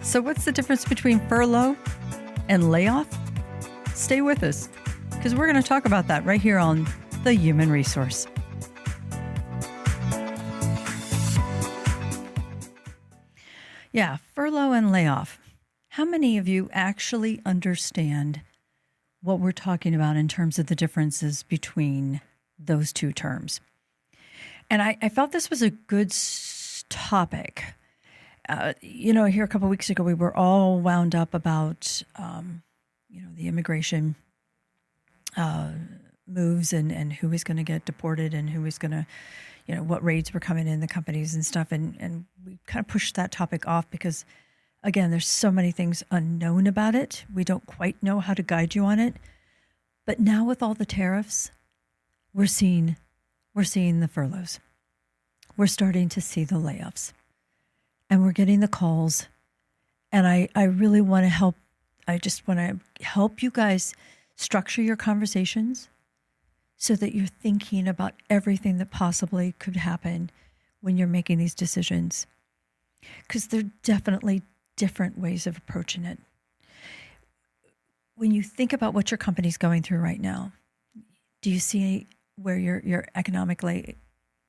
So what's the difference between furlough and layoff? Stay with us, because we're going to talk about that right here on The Human Resource. Yeah, furlough and layoff. How many of you actually understand what we're talking about in terms of the differences between those two terms? And I felt this was a good topic. Here a couple of weeks ago, we were all wound up about, the immigration moves and who was going to get deported and who was going to, what raids were coming in the companies and stuff. And we kind of pushed that topic off because, again, there's so many things unknown about it. We don't quite know how to guide you on it. But now with all the tariffs, we're seeing the furloughs. We're starting to see the layoffs. And we're getting the calls. And I really want to help. I just want to help you guys structure your conversations so that you're thinking about everything that possibly could happen when you're making these decisions. Because there are definitely different ways of approaching it. When you think about what your company's going through right now, do you see where you're economically,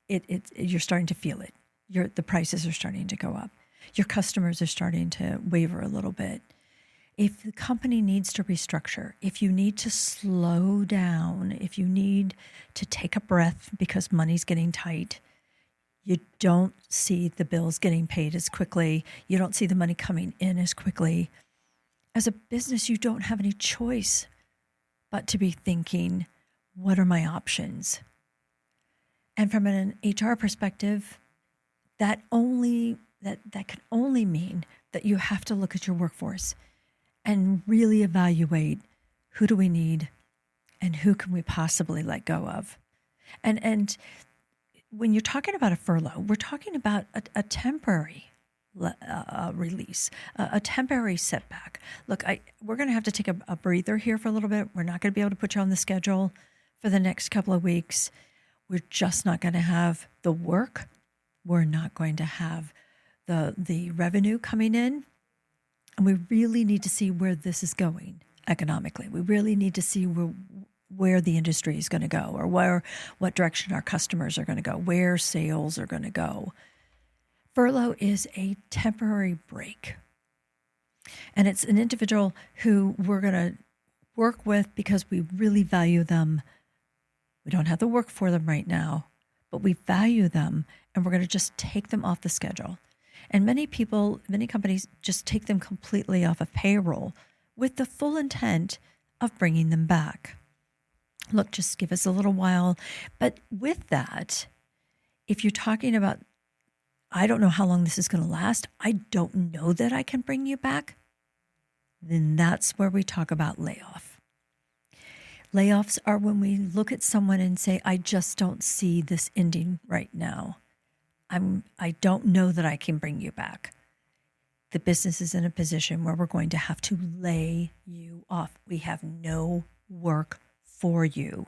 you're starting to feel it? The prices are starting to go up. Your customers are starting to waver a little bit. If the company needs to restructure, if you need to slow down, if you need to take a breath because money's getting tight, you don't see the bills getting paid as quickly. You don't see the money coming in as quickly. As a business, you don't have any choice but to be thinking, what are my options? And from an HR perspective, that can only mean that you have to look at your workforce and really evaluate who do we need and who can we possibly let go of. And when you're talking about a furlough, we're talking about a temporary release, a temporary setback. Look, we're going to have to take a breather here for a little bit. We're not going to be able to put you on the schedule for the next couple of weeks. We're just not going to have the work. We're not going to have the revenue coming in. And we really need to see where this is going economically. We really need to see where the industry is going to go, or what direction our customers are going to go, where sales are going to go. Furlough is a temporary break. And it's an individual who we're going to work with because we really value them. We don't have the work for them right now, but we value them, and we're going to just take them off the schedule. And many companies just take them completely off of payroll with the full intent of bringing them back. Look, just give us a little while. But with that, if you're talking about, I don't know how long this is going to last, I don't know that I can bring you back, then that's where we talk about layoff. Layoffs are when we look at someone and say, I just don't see this ending right now. I don't know that I can bring you back. The business is in a position where we're going to have to lay you off. We have no work for you.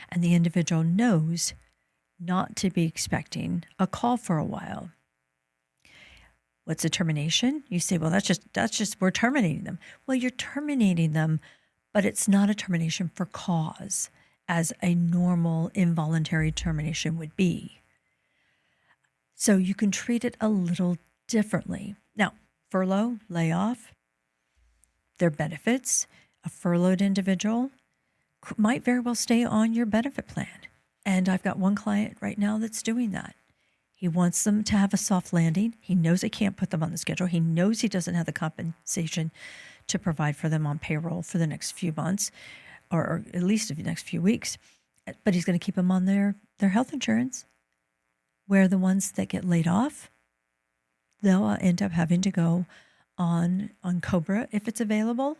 And the individual knows not to be expecting a call for a while. What's a termination? You say, well, that's just we're terminating them. Well, you're terminating them, but it's not a termination for cause, as a normal involuntary termination would be. So you can treat it a little differently. Now, furlough, layoff, their benefits. A furloughed individual might very well stay on your benefit plan. And I've got one client right now that's doing that. He wants them to have a soft landing. He knows he can't put them on the schedule. He knows he doesn't have the compensation to provide for them on payroll for the next few months, or at least the next few weeks. But he's going to keep them on their health insurance. Where the ones that get laid off, they'll end up having to go on COBRA if it's available,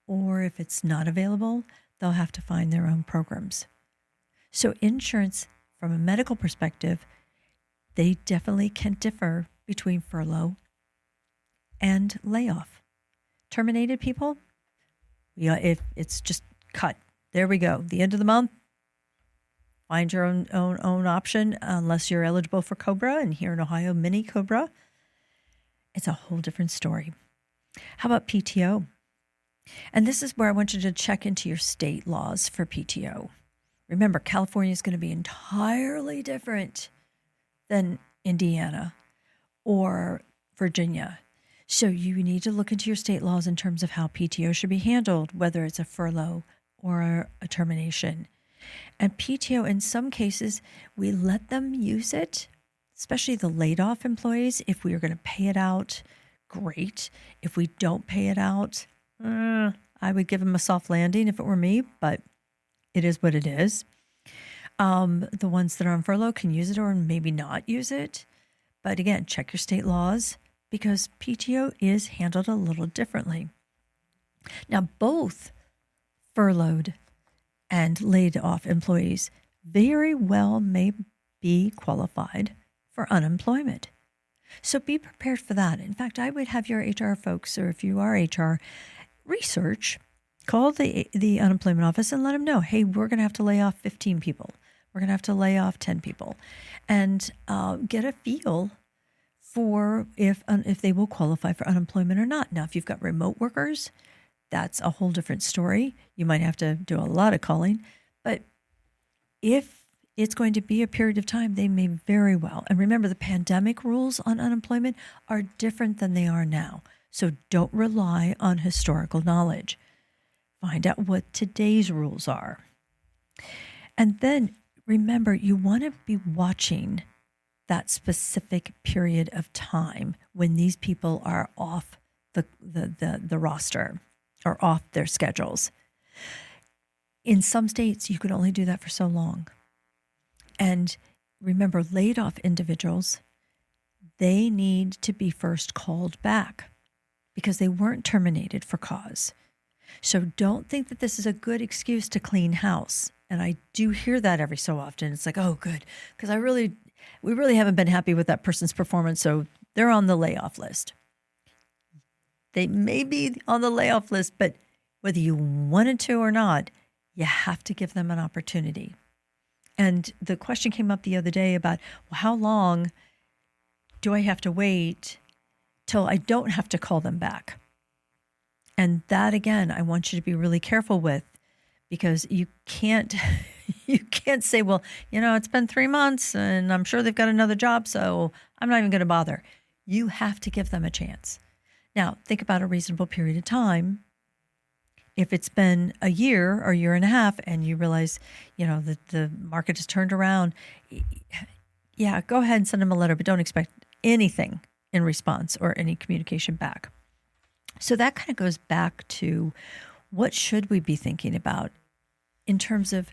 or if it's not available, they'll have to find their own programs. So insurance, from a medical perspective, they definitely can differ between furlough and layoff. Terminated people, if it's just cut, there we go. The end of the month, find your own option, unless you're eligible for COBRA, and here in Ohio, mini COBRA. it's a whole different story. How about PTO? And this is where I want you to check into your state laws for PTO. Remember, California is going to be entirely different than Indiana or Virginia. So you need to look into your state laws in terms of how PTO should be handled, whether it's a furlough or a termination. And PTO, in some cases, we let them use it, especially the laid off employees. If we are going to pay it out, great. If we don't pay it out, I would give them a soft landing if it were me, but it is what it is. The ones that are on furlough can use it or maybe not use it. But again, check your state laws because PTO is handled a little differently. Now, both furloughed and laid off employees very well may be qualified for unemployment. So be prepared for that. In fact, I would have your HR folks, or if you are HR, research, call the unemployment office and let them know, hey, we're going to have to lay off 15 people. We're going to have to lay off 10 people, and get a feel for if they will qualify for unemployment or not. Now, if you've got remote workers, that's a whole different story. You might have to do a lot of calling, but if it's going to be a period of time, they may very well. And remember, the pandemic rules on unemployment are different than they are now. So don't rely on historical knowledge. Find out what today's rules are. And then remember, you want to be watching that specific period of time when these people are off the roster or off their schedules. In some states, you can only do that for so long. And remember, laid off individuals, they need to be first called back because they weren't terminated for cause. So don't think that this is a good excuse to clean house. And I do hear that every so often. It's like, oh, good, because we really haven't been happy with that person's performance, so they're on the layoff list. They may be on the layoff list, but whether you wanted to or not, you have to give them an opportunity. And the question came up the other day about, well, how long do I have to wait till I don't have to call them back? And that, again, I want you to be really careful with, because you can't say, well, it's been 3 months and I'm sure they've got another job, so I'm not even going to bother. You have to give them a chance. Now, think about a reasonable period of time. If it's been a year or year and a half and you realize, that the market has turned around, yeah, go ahead and send them a letter, but don't expect anything in response or any communication back. So that kind of goes back to what should we be thinking about in terms of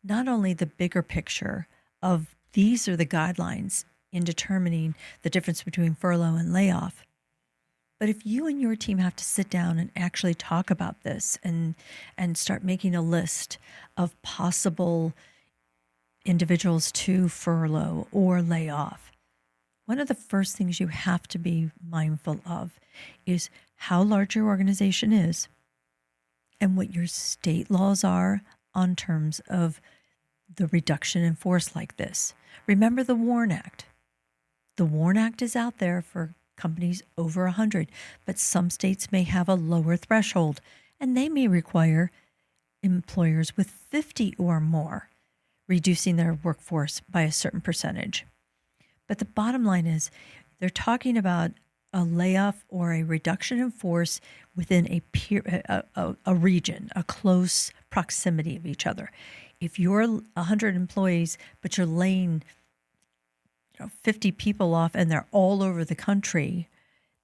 not only the bigger picture of these are the guidelines in determining the difference between furlough and layoff, but if you and your team have to sit down and actually talk about this and start making a list of possible individuals to furlough or lay off, one of the first things you have to be mindful of is how large your organization is and what your state laws are on terms of the reduction in force like this. Remember the WARN Act. The WARN Act is out there for companies over 100, but some states may have a lower threshold, and they may require employers with 50 or more reducing their workforce by a certain percentage. But the bottom line is they're talking about a layoff or a reduction in force within a region, a close proximity of each other. If you're 100 employees, but you're laying 50 people off and they're all over the country,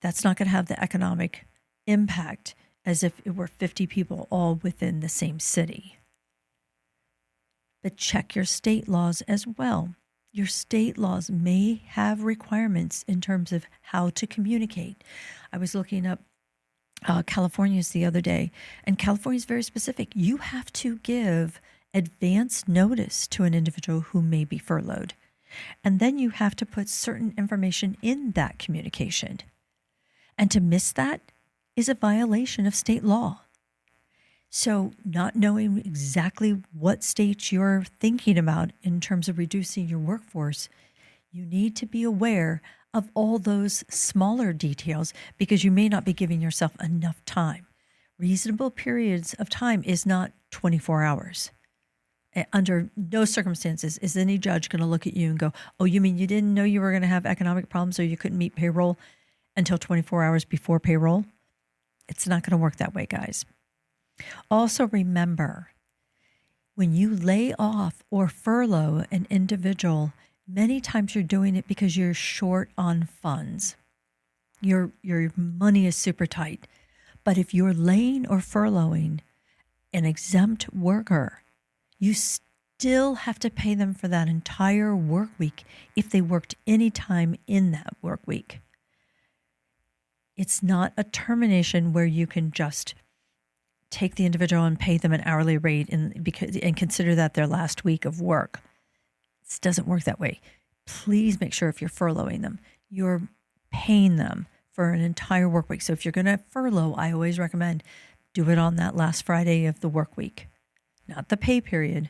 that's not going to have the economic impact as if it were 50 people all within the same city. But check your state laws as well. Your state laws may have requirements in terms of how to communicate. I was looking up California's the other day, and California is very specific. You have to give advance notice to an individual who may be furloughed. And then you have to put certain information in that communication. And to miss that is a violation of state law. So not knowing exactly what states you're thinking about in terms of reducing your workforce, you need to be aware of all those smaller details because you may not be giving yourself enough time. Reasonable periods of time is not 24 hours. Under no circumstances is any judge going to look at you and go, oh, you mean you didn't know you were going to have economic problems or you couldn't meet payroll until 24 hours before payroll? It's not going to work that way, guys. Also remember, when you lay off or furlough an individual, many times you're doing it because you're short on funds. Your money is super tight. But if you're laying or furloughing an exempt worker, you still have to pay them for that entire work week if they worked any time in that work week. It's not a termination where you can just take the individual and pay them an hourly rate and consider that their last week of work. It doesn't work that way. Please make sure if you're furloughing them, you're paying them for an entire work week. So if you're going to furlough, I always recommend do it on that last Friday of the work week. Not the pay period,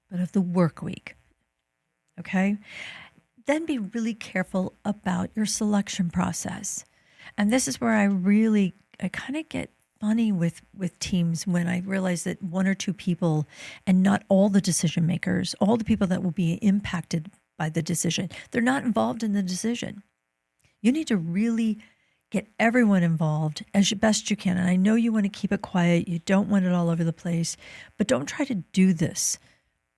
but of the work week. Okay? Then be really careful about your selection process. And this is where I kind of get funny with teams when I realize that one or two people and not all the decision makers, all the people that will be impacted by the decision, they're not involved in the decision. You need to really get everyone involved as best you can. And I know you want to keep it quiet. You don't want it all over the place, but don't try to do this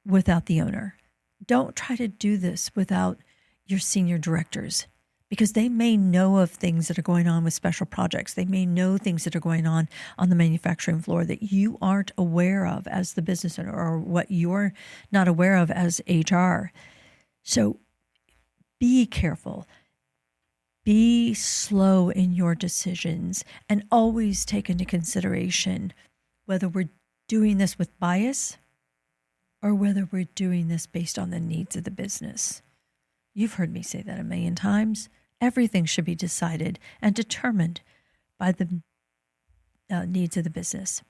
without the owner. Don't try to do this without your senior directors, because they may know of things that are going on with special projects. They may know things that are going on the manufacturing floor that you aren't aware of as the business owner, or what you're not aware of as HR. So be careful. Be slow in your decisions and always take into consideration whether we're doing this with bias or whether we're doing this based on the needs of the business. You've heard me say that a million times. Everything should be decided and determined by the needs of the business.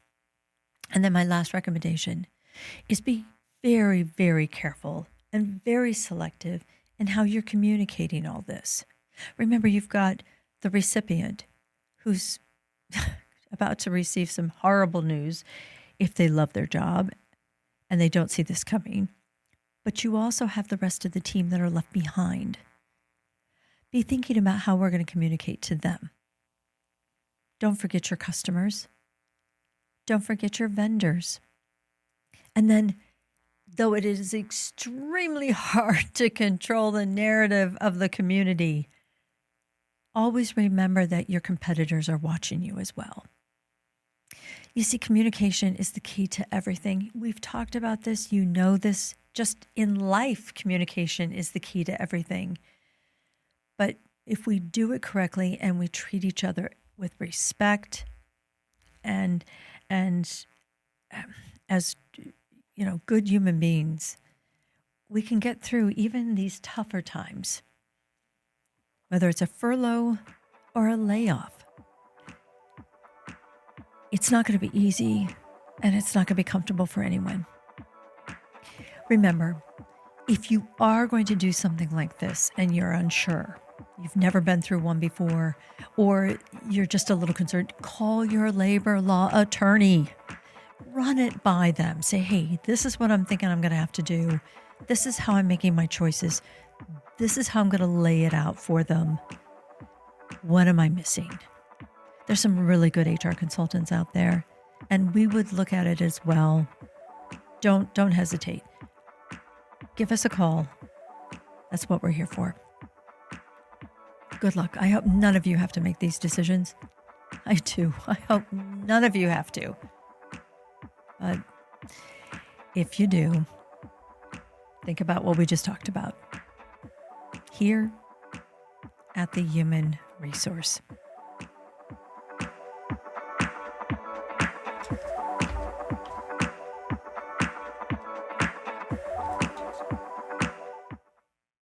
And then my last recommendation is be very, very careful and very selective in how you're communicating all this. Remember, you've got the recipient who's about to receive some horrible news if they love their job and they don't see this coming. But you also have the rest of the team that are left behind. Be thinking about how we're going to communicate to them. Don't forget your customers. Don't forget your vendors. And then, though it is extremely hard to control the narrative of the community, always remember that your competitors are watching you as well. You see, communication is the key to everything. We've talked about this. You know this. Just in life, communication is the key to everything. But if we do it correctly and we treat each other with respect and as good human beings, we can get through even these tougher times. Whether it's a furlough or a layoff, it's not going to be easy and it's not going to be comfortable for anyone. Remember, if you are going to do something like this and you're unsure, you've never been through one before, or you're just a little concerned, call your labor law attorney. Run it by them. Say, hey, this is what I'm thinking I'm going to have to do. This is how I'm making my choices. This is how I'm going to lay it out for them. What am I missing? There's some really good HR consultants out there, and we would look at it as well. Don't hesitate. Give us a call. That's what we're here for. Good luck. I hope none of you have to make these decisions. I do. I hope none of you have to. But if you do, think about what we just talked about here at the Human Resource.